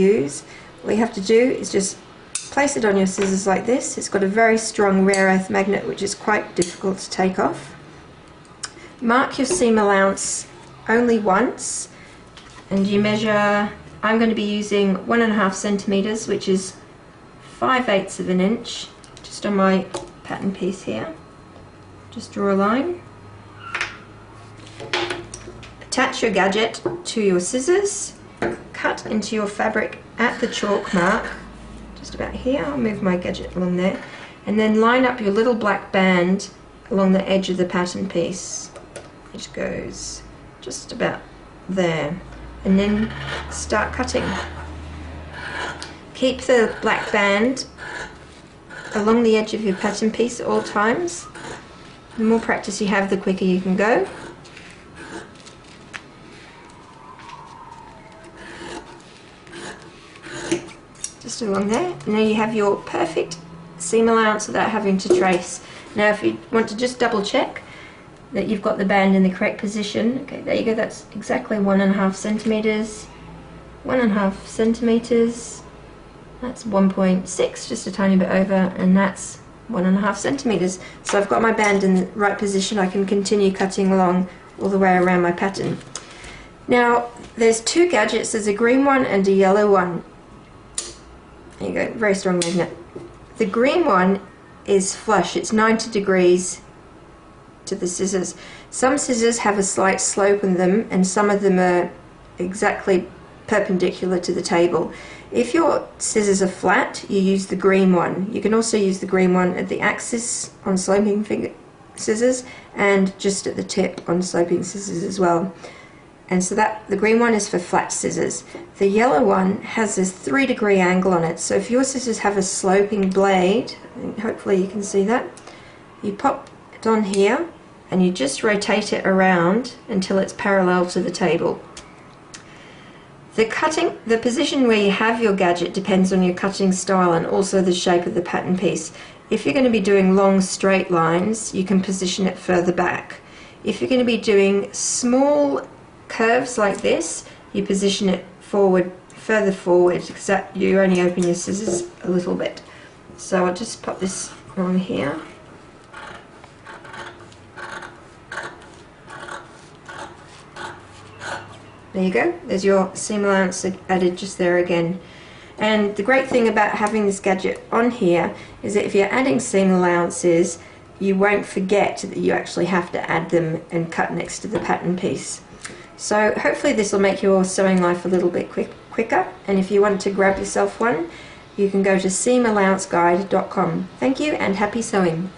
use. All you have to do is just place it on your scissors like this. It's got a very strong rare earth magnet which is quite difficult to take off. Mark your seam allowance only once, and you measure, I'm going to be using 1.5 centimeters, which is 5/8 of an inch, just on my pattern piece here. Just draw a line. Attach your gadget to your scissors, cut into your fabric at the chalk mark, just about here. I'll move my gadget along there, and then line up your little black band along the edge of the pattern piece, which goes just about there, and then start cutting. Keep the black band along the edge of your pattern piece at all times. The more practice you have, the quicker you can go. Just along there. Now you have your perfect seam allowance without having to trace. Now if you want to just double check that you've got the band in the correct position, okay, there you go, that's exactly 1.5 centimeters, 1.5 centimeters, that's 1.6, just a tiny bit over, and that's 1.5 centimeters. So I've got my band in the right position. I can continue cutting along all the way around my pattern. Now there's two gadgets, there's a green one and a yellow one. There you go, very strong magnet. The green one is flush, it's 90 degrees to the scissors. Some scissors have a slight slope in them, and some of them are exactly perpendicular to the table. If your scissors are flat, you use the green one. You can also use the green one at the axis on sloping scissors, and just at the tip on sloping scissors as well. And so that the green one is for flat scissors. The yellow one has this 3-degree angle on it. So if your scissors have a sloping blade, hopefully you can see that, you pop it on here and you just rotate it around until it's parallel to the table. The position where you have your gadget depends on your cutting style and also the shape of the pattern piece. If you're going to be doing long straight lines, you can position it further back. If you're going to be doing small curves like this, you position it forward, further forward, except you only open your scissors a little bit. So I'll just pop this on here. There you go, there's your seam allowance added just there again. And the great thing about having this gadget on here is that if you're adding seam allowances, you won't forget that you actually have to add them and cut next to the pattern piece. So hopefully this will make your sewing life a little bit quicker, and if you want to grab yourself one, you can go to seamallowanceguide.com. Thank you and happy sewing!